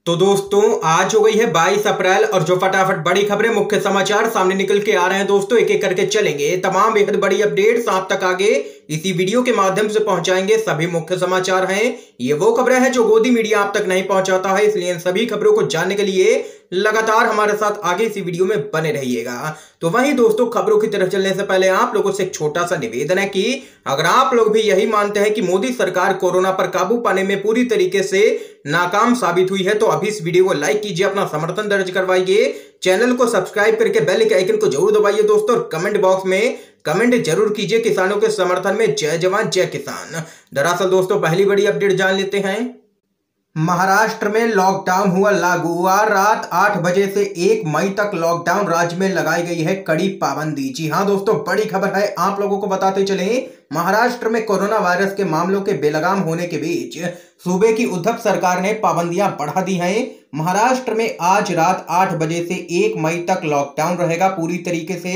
तो दोस्तों आज हो गई है 22 अप्रैल और जो फटाफट बड़ी खबरें मुख्य समाचार सामने निकल के आ रहे हैं दोस्तों, एक एक करके चलेंगे। तमाम बेहद बड़ी अपडेट्स आप तक आगे इसी वीडियो के माध्यम से पहुंचाएंगे। सभी मुख्य समाचार हैं, ये वो खबरें हैं जो गोदी मीडिया आप तक नहीं पहुंचाता है, इसलिए इन सभी खबरों को जानने के लिए लगातार हमारे साथ आगे इसी वीडियो में बने रहिएगा। तो वहीं दोस्तों खबरों की तरफ चलने से पहले आप लोगों से एक छोटा सा निवेदन है कि अगर आप लोग भी यही मानते हैं कि मोदी सरकार कोरोना पर काबू पाने में पूरी तरीके से नाकाम साबित हुई है तो अभी इस वीडियो को लाइक कीजिए, अपना समर्थन दर्ज करवाइए, चैनल को सब्सक्राइब करके बेल के आइकन को जरूर दबाइए दोस्तों, और कमेंट बॉक्स में कमेंट जरूर कीजिए किसानों के समर्थन में जय जवान जय किसान। दरअसल दोस्तों पहली बड़ी अपडेट जान लेते हैं। महाराष्ट्र में लॉकडाउन हुआ लागू, रात 8 बजे से 1 मई तक लॉकडाउन राज्य में लगाई गई है कड़ी पाबंदी। जी हां दोस्तों, बड़ी खबर है, आप लोगों को बताते चले। महाराष्ट्र में कोरोना वायरस के मामलों के बेलगाम होने के बीच सूबे की उद्धव सरकार ने पाबंदियां बढ़ा दी हैं। महाराष्ट्र में आज रात 8 बजे से 1 मई तक लॉकडाउन रहेगा पूरी तरीके से।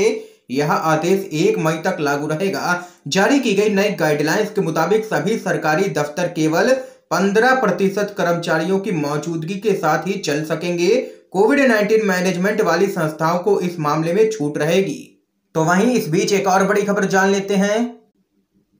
यह आदेश 1 मई तक लागू रहेगा। जारी की गई नई गाइडलाइंस के मुताबिक सभी सरकारी दफ्तर केवल 15% कर्मचारियों की मौजूदगी के साथ ही चल सकेंगे। कोविड-19 मैनेजमेंट वाली संस्थाओं को इस मामले में छूट रहेगी। तो वहीं इस बीच एक और बड़ी खबर जान लेते हैं।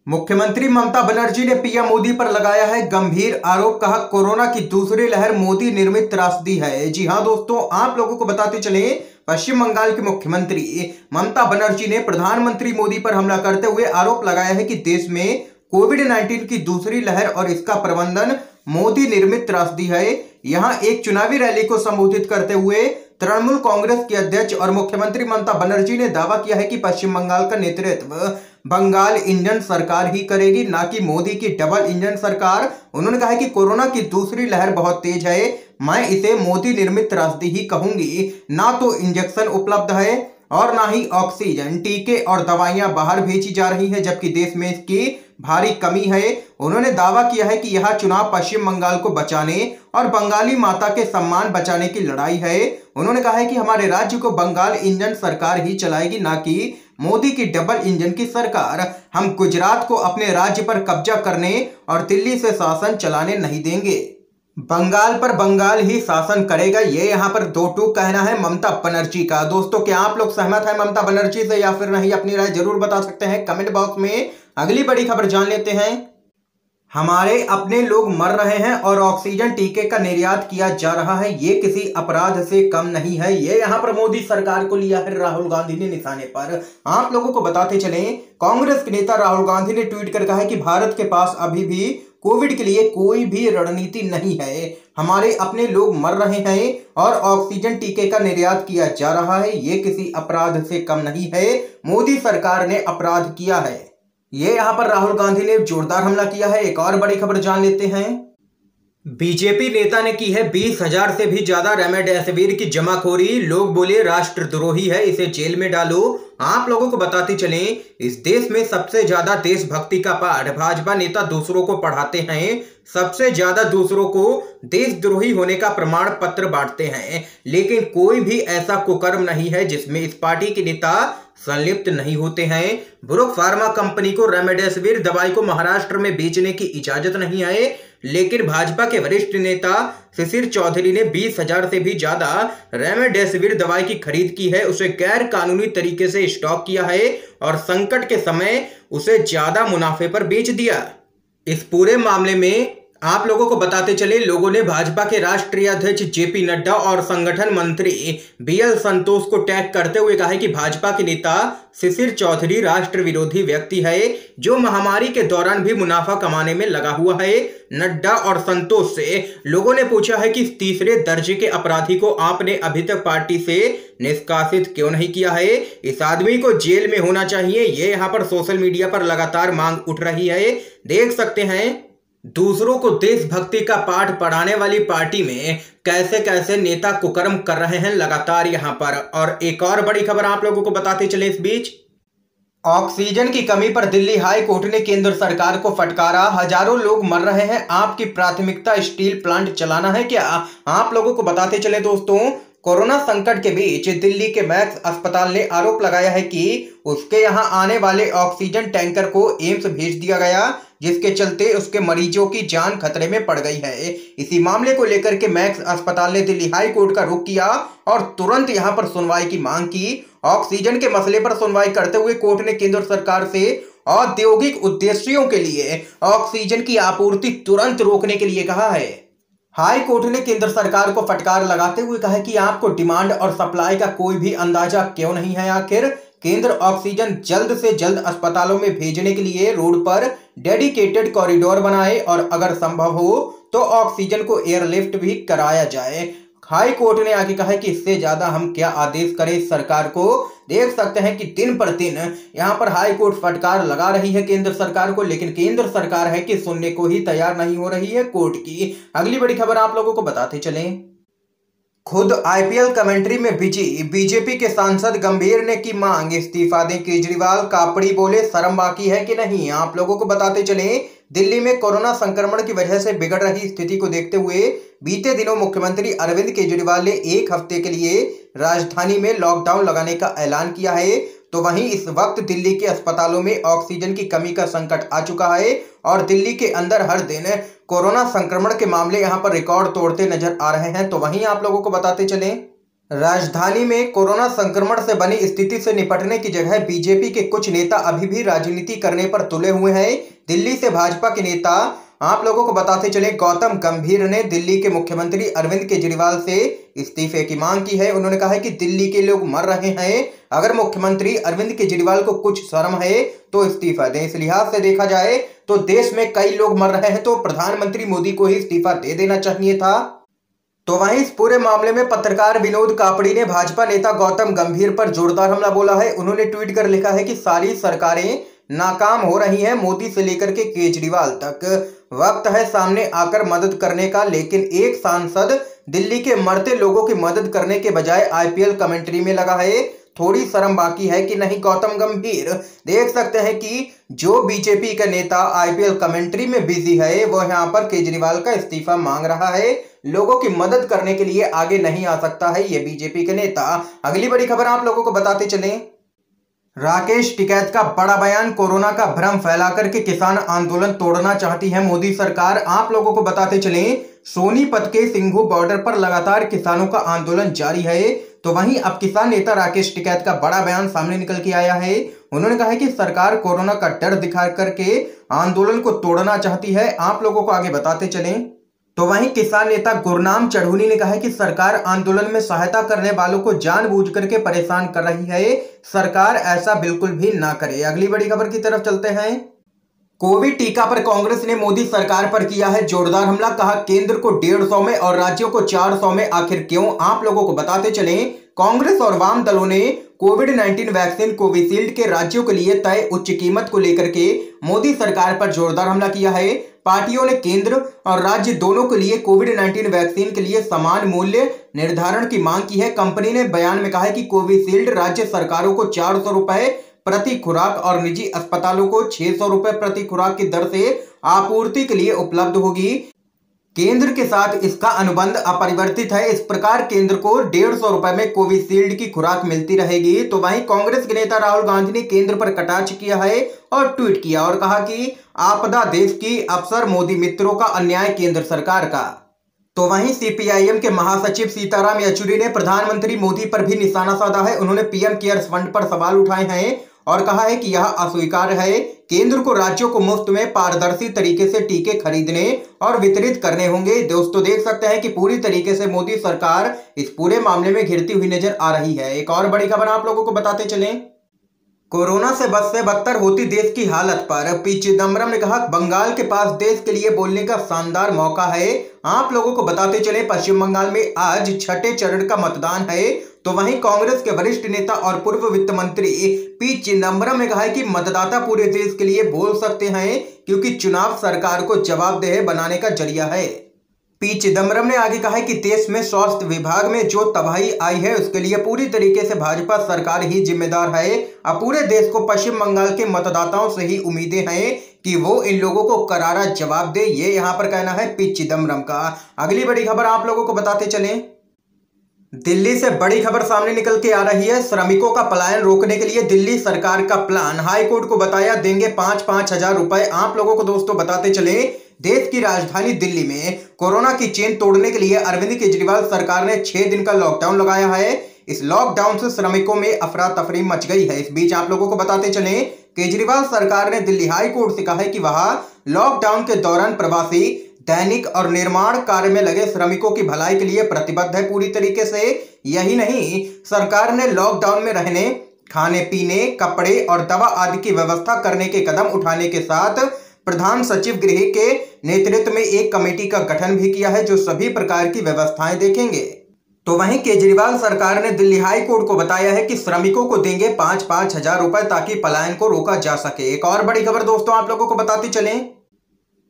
मुख्यमंत्री ममता बनर्जी ने पीएम मोदी पर लगाया है गंभीर आरोप, कहा कोरोना की दूसरी लहर मोदी निर्मित त्रासदी है। जी हां दोस्तों, आप लोगों को बताते चले, पश्चिम बंगाल के मुख्यमंत्री ममता बनर्जी ने प्रधानमंत्री मोदी पर हमला करते हुए आरोप लगाया है कि देश में कोविड-19 की दूसरी लहर और इसका प्रबंधन मोदी निर्मित त्रासदी है। यहां एक चुनावी रैली को संबोधित करते हुए तृणमूल कांग्रेस के अध्यक्ष और मुख्यमंत्री ममता बनर्जी ने दावा किया है कि पश्चिम बंगाल का नेतृत्व बंगाल इंजन सरकार ही करेगी, ना कि मोदी की डबल इंजन सरकार। उन्होंने कहा है कि कोरोना की दूसरी लहर बहुत तेज है, मैं इसे मोदी निर्मित त्रासदी ही कहूंगी। ना तो इंजेक्शन उपलब्ध है और ना ही ऑक्सीजन, टीके और दवाइयां बाहर भेजी जा रही है, जबकि देश में इसकी भारी कमी है। उन्होंने दावा किया है कि यह चुनाव पश्चिम बंगाल को बचाने और बंगाली माता के सम्मान बचाने की लड़ाई है। उन्होंने कहा है कि हमारे राज्य को बंगाल इंजन सरकार ही चलाएगी, ना कि मोदी की डबल इंजन की सरकार। हम गुजरात को अपने राज्य पर कब्जा करने और दिल्ली से शासन चलाने नहीं देंगे। बंगाल पर बंगाल ही शासन करेगा, ये यहाँ पर दो टूक कहना है ममता बनर्जी का। दोस्तों क्या आप लोग सहमत हैं ममता बनर्जी से या फिर नहीं? अपनी राय जरूर बता सकते हैं कमेंट बॉक्स में। अगली बड़ी खबर जान लेते हैं। हमारे अपने लोग मर रहे हैं और ऑक्सीजन टीके का निर्यात किया जा रहा है, ये किसी अपराध से कम नहीं है। ये यहाँ पर मोदी सरकार को लिया है राहुल गांधी ने निशाने पर। आप लोगों को बताते चले, कांग्रेस के नेता राहुल गांधी ने ट्वीट कर कहा है कि भारत के पास अभी भी कोविड के लिए कोई भी रणनीति नहीं है। हमारे अपने लोग मर रहे हैं और ऑक्सीजन टीके का निर्यात किया जा रहा है, ये किसी अपराध से कम नहीं है। मोदी सरकार ने अपराध किया है, ये यहाँ पर राहुल गांधी ने जोरदार हमला किया है। एक और बड़ी खबर जान लेते हैं। बीजेपी नेता ने की है 20,000 से भी ज्यादा रेमडेसिविर की जमाखोरी, लोग बोले राष्ट्रद्रोही है, इसे जेल में डालो। आप लोगों को बताते चलें, इस देश में सबसे ज्यादा देशभक्ति का पाठ भाजपा नेता दूसरों को पढ़ाते हैं, सबसे ज्यादा दूसरों को देशद्रोही होने का प्रमाण पत्र बांटते हैं, लेकिन कोई भी ऐसा कुकर्म नहीं है जिसमें इस पार्टी के नेता संलिप्त नहीं होते हैं। ब्रुक फार्मा कंपनी को रेमडेसिविर दवाई को महाराष्ट्र में बेचने की इजाजत नहीं है, लेकिन भाजपा के वरिष्ठ नेता शिशिर चौधरी ने 20,000 से भी ज्यादा रेमडेसिविर दवाई की खरीद की है, उसे गैर कानूनी तरीके से स्टॉक किया है और संकट के समय उसे ज्यादा मुनाफे पर बेच दिया। इस पूरे मामले में आप लोगों को बताते चले, लोगों ने भाजपा के राष्ट्रीय अध्यक्ष जेपी नड्डा और संगठन मंत्री बीएल संतोष को टैग करते हुए कहा है कि भाजपा के नेता शिशिर चौधरी राष्ट्र विरोधी व्यक्ति है जो महामारी के दौरान भी मुनाफा कमाने में लगा हुआ है। नड्डा और संतोष से लोगों ने पूछा है कि तीसरे दर्जे के अपराधी को आपने अभी तक पार्टी से निष्कासित क्यों नहीं किया है, इस आदमी को जेल में होना चाहिए। ये यहाँ पर सोशल मीडिया पर लगातार मांग उठ रही है। देख सकते हैं दूसरों को देशभक्ति का पाठ पढ़ाने वाली पार्टी में कैसे कैसे नेता कुकर्म कर रहे हैं लगातार यहाँ पर। और एक और बड़ी खबर आप लोगों को बताते चले, इस बीच ऑक्सीजन की कमी पर दिल्ली हाई कोर्ट ने केंद्र सरकार को फटकारा, हजारों लोग मर रहे हैं, आपकी प्राथमिकता स्टील प्लांट चलाना है क्या? आप लोगों को बताते चले दोस्तों, कोरोना संकट के बीच दिल्ली के मैक्स अस्पताल ने आरोप लगाया है कि उसके यहां आने वाले ऑक्सीजन टैंकर को एम्स भेज दिया गया, जिसके चलते उसके मरीजों की जान खतरे में पड़ गई है। इसी मामले को लेकर के मैक्स अस्पताल ने दिल्ली हाई कोर्ट का रुख किया और तुरंत यहां पर सुनवाई की मांग की। ऑक्सीजन के मसले पर सुनवाई करते हुए कोर्ट ने केंद्र सरकार से औद्योगिक उद्देश्यों के लिए ऑक्सीजन की आपूर्ति तुरंत रोकने के लिए कहा है। हाई कोर्ट ने केंद्र सरकार को फटकार लगाते हुए कहा कि आपको डिमांड और सप्लाई का कोई भी अंदाजा क्यों नहीं है। आखिर केंद्र ऑक्सीजन जल्द से जल्द अस्पतालों में भेजने के लिए रोड पर डेडिकेटेड कॉरिडोर बनाए और अगर संभव हो तो ऑक्सीजन को एयरलिफ्ट भी कराया जाए। हाई कोर्ट ने आगे कहा कि इससे ज्यादा हम क्या आदेश करें सरकार को। देख सकते हैं कि दिन पर दिन यहां पर हाई कोर्ट फटकार लगा रही है केंद्र सरकार को, लेकिन केंद्र सरकार है कि सुनने को ही तैयार नहीं हो रही है कोर्ट की। अगली बड़ी खबर आप लोगों को बताते चलें। खुद आईपीएल कमेंट्री में बिजी बीजेपी के सांसद गंभीर ने की मांग, इस्तीफा दें केजरीवाल। कापड़ी बोले शर्म बाकी है कि नहीं, आप लोगों को बताते चलें। दिल्ली में कोरोना संक्रमण की वजह से बिगड़ रही स्थिति को देखते हुए बीते दिनों मुख्यमंत्री अरविंद केजरीवाल ने एक हफ्ते के लिए राजधानी में लॉकडाउन लगाने का ऐलान किया है। तो वहीं इस वक्त दिल्ली के अस्पतालों में ऑक्सीजन की कमी का संकट आ चुका है और दिल्ली के अंदर हर दिन कोरोना संक्रमण के मामले यहां पर रिकॉर्ड तोड़ते नजर आ रहे हैं। तो वहीं आप लोगों को बताते चलें, राजधानी में कोरोना संक्रमण से बनी स्थिति से निपटने की जगह बीजेपी के कुछ नेता अभी भी राजनीति करने पर तुले हुए हैं। दिल्ली से भाजपा के नेता आप लोगों को बताते चले गौतम गंभीर ने दिल्ली के मुख्यमंत्री अरविंद केजरीवाल से इस्तीफे की मांग की है। उन्होंने कहा है कि दिल्ली के लोग मर रहे हैं, अगर मुख्यमंत्री अरविंद केजरीवाल को कुछ शर्म है तो इस्तीफा दें। इस लिहाज से देखा जाए तो देश में कई लोग मर रहे हैं तो प्रधानमंत्री मोदी को ही इस्तीफा दे देना चाहिए था। तो वहीं इस पूरे मामले में पत्रकार विनोद कापड़ी ने भाजपा नेता गौतम गंभीर पर जोरदार हमला बोला है। उन्होंने ट्वीट कर लिखा है कि सारी सरकारें नाकाम हो रही हैं, मोदी से लेकर के केजरीवाल तक। वक्त है सामने आकर मदद करने का, लेकिन एक सांसद दिल्ली के मरते लोगों की मदद करने के बजाय आईपीएल कमेंट्री में लगा है। थोड़ी शर्म बाकी है कि नहीं। गौतम गंभीर देख सकते हैं कि जो बीजेपी का नेता आईपीएल कमेंट्री में बिजी है वो यहाँ पर केजरीवाल का इस्तीफा मांग रहा है। लोगों की मदद करने के लिए आगे नहीं आ सकता है ये बीजेपी के नेता। अगली बड़ी खबर आप लोगों को बताते चलें, राकेश टिकैत का बड़ा बयान, कोरोना का भ्रम फैलाकर के किसान आंदोलन तोड़ना चाहती है मोदी सरकार। आप लोगों को बताते चलें, सोनीपत के सिंघू बॉर्डर पर लगातार किसानों का आंदोलन जारी है। तो वहीं अब किसान नेता राकेश टिकैत का बड़ा बयान सामने निकल के आया है। उन्होंने कहा है कि सरकार कोरोना का डर दिखा करके आंदोलन को तोड़ना चाहती है। आप लोगों को आगे बताते चलें, तो वहीं किसान नेता गुरनाम चढ़ूनी ने कहा है कि सरकार आंदोलन में सहायता करने वालों को जानबूझ करके परेशान कर रही है, सरकार ऐसा बिल्कुल भी ना करे। अगली बड़ी खबर की तरफ चलते हैं। कोविड टीका पर कांग्रेस ने मोदी सरकार पर किया है जोरदार हमला, कहा केंद्र को 150 में और राज्यों को 400 में, आखिर क्यों। आप लोगों को बताते चलें, कांग्रेस और वाम दलों ने कोविड-19 वैक्सीन कोविशील्ड के राज्यों के लिए तय उच्च कीमत को लेकर के मोदी सरकार पर जोरदार हमला किया है। पार्टियों ने केंद्र और राज्य दोनों के लिए कोविड-19 वैक्सीन के लिए समान मूल्य निर्धारण की मांग की है। कंपनी ने बयान में कहा है कि कोविशील्ड राज्य सरकारों को 400 रुपए प्रति खुराक और निजी अस्पतालों को 600 रुपए प्रति खुराक की दर से आपूर्ति के लिए उपलब्ध होगी। केंद्र के साथ इसका अनुबंध अपरिवर्तित है। इस प्रकार केंद्र को 150 रुपए में कोविशील्ड की खुराक मिलती रहेगी। तो वहीं कांग्रेस के नेता राहुल गांधी ने केंद्र पर कटाक्ष किया है और ट्वीट किया और कहा कि आपदा देश की, अफसर मोदी मित्रों का, अन्याय केंद्र सरकार का। तो वहीं सीपीआईएम के महासचिव सीताराम येचुरी ने प्रधानमंत्री मोदी पर भी निशाना साधा है। उन्होंने पीएम केयर्स फंड पर सवाल उठाए हैं और कहा है कि यह अस्वीकार्य है। केंद्र को राज्यों को मुफ्त में पारदर्शी तरीके से टीके खरीदने और वितरित करने होंगे। दोस्तों देख सकते हैं कि पूरी तरीके से मोदी सरकार इस पूरे मामले में घिरती हुई नजर आ रही है। एक और बड़ी खबर आप लोगों को बताते चलें, कोरोना से बद से बदतर होती देश की हालत पर पी चिदम्बरम ने कहा बंगाल के पास देश के लिए बोलने का शानदार मौका है। आप लोगों को बताते चले, पश्चिम बंगाल में आज 6ठे चरण का मतदान है। तो वहीं कांग्रेस के वरिष्ठ नेता और पूर्व वित्त मंत्री पी चिदम्बरम ने कहा है कि मतदाता पूरे देश के लिए बोल सकते हैं क्योंकि चुनाव सरकार को जवाबदेह बनाने का जरिया है। पी चिदम्बरम ने आगे कहा है कि देश में स्वास्थ्य विभाग में जो तबाही आई है उसके लिए पूरी तरीके से भाजपा सरकार ही जिम्मेदार है। अब पूरे देश को पश्चिम बंगाल के मतदाताओं से ही उम्मीदें हैं कि वो इन लोगों को करारा जवाब दे। ये यहाँ पर कहना है पी चिदम्बरम का। अगली बड़ी खबर आप लोगों को बताते चलें, दिल्ली से बड़ी खबर सामने निकल के आ रही है। श्रमिकों का पलायन रोकने के लिए दिल्ली सरकार का प्लान, हाई कोर्ट को बताया देंगे 5-5 हजार रुपए। आप लोगों को दोस्तों बताते चले, देश की राजधानी दिल्ली में कोरोना की चेन तोड़ने के लिए अरविंद केजरीवाल सरकार ने 6 दिन का लॉकडाउन लगाया है। इस लॉकडाउन से श्रमिकों में अफरा तफरी मच गई है। इस बीच आप लोगों को बताते चले, केजरीवाल सरकार ने दिल्ली हाई कोर्ट से कहा है कि वह लॉकडाउन के दौरान प्रवासी, दैनिक और निर्माण कार्य में लगे श्रमिकों की भलाई के लिए प्रतिबद्ध है पूरी तरीके से। यही नहीं, सरकार ने लॉकडाउन में रहने, खाने पीने, कपड़े और दवा आदि की व्यवस्था करने के कदम उठाने के साथ प्रधान सचिव गृह के नेतृत्व में एक कमेटी का गठन भी किया है जो सभी प्रकार की व्यवस्थाएं देखेंगे। तो वहीं केजरीवाल सरकार ने दिल्ली हाई कोर्ट को बताया है कि श्रमिकों को देंगे 5-5 हजार रुपए ताकि पलायन को रोका जा सके। एक और बड़ी खबर दोस्तों आप लोगों को बताते चलें,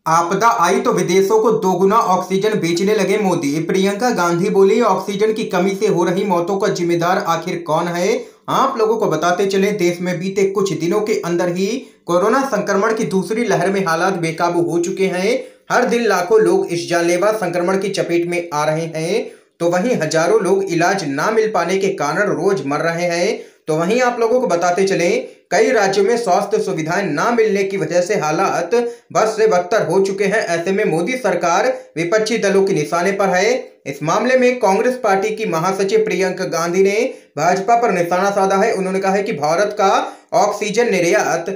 आपदा आई तो विदेशों को दोगुना ऑक्सीजन बेचने लगे मोदी। प्रियंका गांधी बोली, ऑक्सीजन की कमी से हो रही मौतों का जिम्मेदार आखिर कौन है। आप लोगों को बताते चले, देश में बीते कुछ दिनों के अंदर ही कोरोना संक्रमण की दूसरी लहर में हालात बेकाबू हो चुके हैं। हर दिन लाखों लोग इस जानलेवा संक्रमण की चपेट में आ रहे हैं, तो वहीं हजारों लोग इलाज ना मिल पाने के कारण रोज मर रहे हैं। तो वहीं आप लोगों को बताते चले, कई राज्यों में स्वास्थ्य सुविधाएं ना मिलने की वजह से हालात बद से बदतर हो चुके हैं। ऐसे में मोदी सरकार विपक्षी दलों के निशाने पर है। इस मामले में कांग्रेस पार्टी की महासचिव प्रियंका गांधी ने भाजपा पर निशाना साधा है। उन्होंने कहा है कि भारत का ऑक्सीजन निर्यात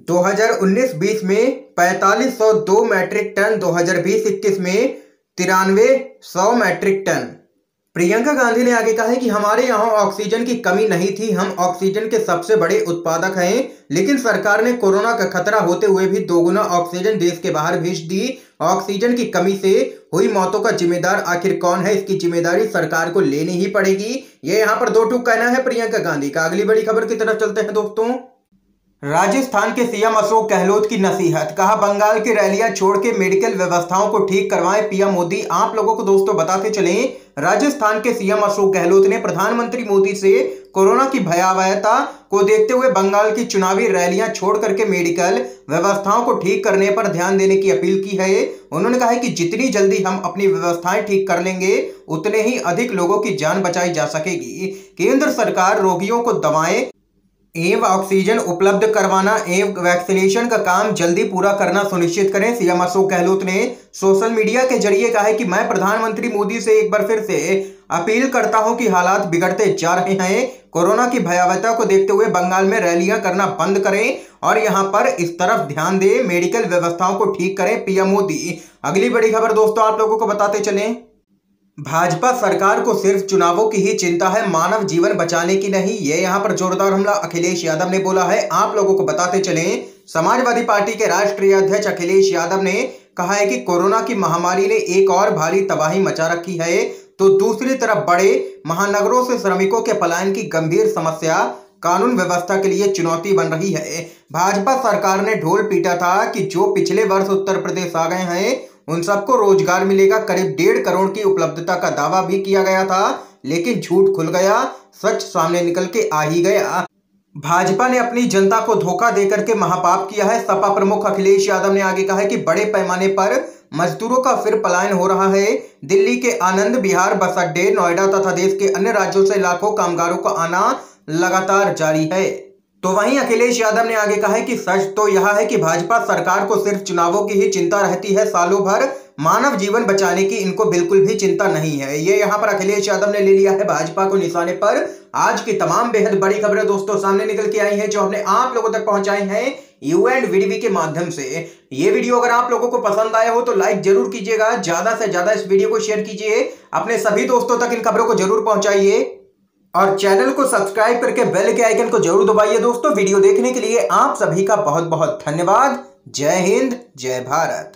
2019-20 में 4502 मैट्रिक टन, 2020-21 में 9300 मैट्रिक टन। प्रियंका गांधी ने आगे कहा है कि हमारे यहाँ ऑक्सीजन की कमी नहीं थी, हम ऑक्सीजन के सबसे बड़े उत्पादक हैं, लेकिन सरकार ने कोरोना का खतरा होते हुए भी दोगुना ऑक्सीजन देश के बाहर भेज दी। ऑक्सीजन की कमी से हुई मौतों का जिम्मेदार आखिर कौन है, इसकी जिम्मेदारी सरकार को लेनी ही पड़ेगी। ये यहाँ पर दो टूक कहना है प्रियंका गांधी का। अगली बड़ी खबर की तरफ चलते हैं दोस्तों। राजस्थान के सीएम अशोक गहलोत की नसीहत, कहा बंगाल की रैलियां छोड़ के मेडिकल व्यवस्थाओं को ठीक करवाएं पीएम मोदी। आप लोगों को दोस्तों बताते चलें, राजस्थान के सीएम अशोक गहलोत ने प्रधानमंत्री मोदी से कोरोना की भयावहता को देखते हुए बंगाल की चुनावी रैलियां छोड़ करके मेडिकल व्यवस्थाओं को ठीक करने पर ध्यान देने की अपील की है। उन्होंने कहा है कि जितनी जल्दी हम अपनी व्यवस्थाएं ठीक कर लेंगे उतने ही अधिक लोगों की जान बचाई जा सकेगी। केंद्र सरकार रोगियों को दवाएं एवं ऑक्सीजन उपलब्ध करवाना एवं वैक्सीनेशन का काम जल्दी पूरा करना सुनिश्चित करें। सीएम अशोक गहलोत ने सोशल मीडिया के जरिए कहा है कि मैं प्रधानमंत्री मोदी से एक बार फिर से अपील करता हूं कि हालात बिगड़ते जा रहे हैं। कोरोना की भयावहता को देखते हुए बंगाल में रैलियां करना बंद करें और यहां पर इस तरफ ध्यान दें, मेडिकल व्यवस्थाओं को ठीक करें पीएम मोदी। अगली बड़ी खबर दोस्तों आप लोगों को बताते चलें, भाजपा सरकार को सिर्फ चुनावों की ही चिंता है, मानव जीवन बचाने की नहीं। ये यहाँ पर जोरदार हमला अखिलेश यादव ने बोला है। आप लोगों को बताते चलें, समाजवादी पार्टी के राष्ट्रीय अध्यक्ष अखिलेश यादव ने कहा है कि कोरोना की महामारी ने एक और भारी तबाही मचा रखी है, तो दूसरी तरफ बड़े महानगरों से श्रमिकों के पलायन की गंभीर समस्या कानून व्यवस्था के लिए चुनौती बन रही है। भाजपा सरकार ने ढोल पीटा था कि जो पिछले वर्ष उत्तर प्रदेश आ गए हैं उन सबको रोजगार मिलेगा। करीब 1.5 करोड़ की उपलब्धता का दावा भी किया गया था, लेकिन झूठ खुल गया, सच सामने निकल के आ ही गया। भाजपा ने अपनी जनता को धोखा देकर के महापाप किया है। सपा प्रमुख अखिलेश यादव ने आगे कहा है कि बड़े पैमाने पर मजदूरों का फिर पलायन हो रहा है। दिल्ली के आनंद विहार बस अड्डे, नोएडा तथा देश के अन्य राज्यों से लाखों कामगारों का आना लगातार जारी है। तो वहीं अखिलेश यादव ने आगे कहा है कि सच तो यह है कि भाजपा सरकार को सिर्फ चुनावों की ही चिंता रहती है, सालों भर मानव जीवन बचाने की इनको बिल्कुल भी चिंता नहीं है। ये यहाँ पर अखिलेश यादव ने ले लिया है भाजपा को निशाने पर। आज की तमाम बेहद बड़ी खबरें दोस्तों सामने निकल के आई हैं, जो हमने आप लोगों तक पहुंचाई हैं UNVDV के माध्यम से। ये वीडियो अगर आप लोगों को पसंद आया हो तो लाइक जरूर कीजिएगा, ज्यादा से ज्यादा इस वीडियो को शेयर कीजिए, अपने सभी दोस्तों तक इन खबरों को जरूर पहुंचाइए और चैनल को सब्सक्राइब करके बेल के आइकन को जरूर दबाइए। दोस्तों वीडियो देखने के लिए आप सभी का बहुत बहुत धन्यवाद। जय हिंद, जय भारत।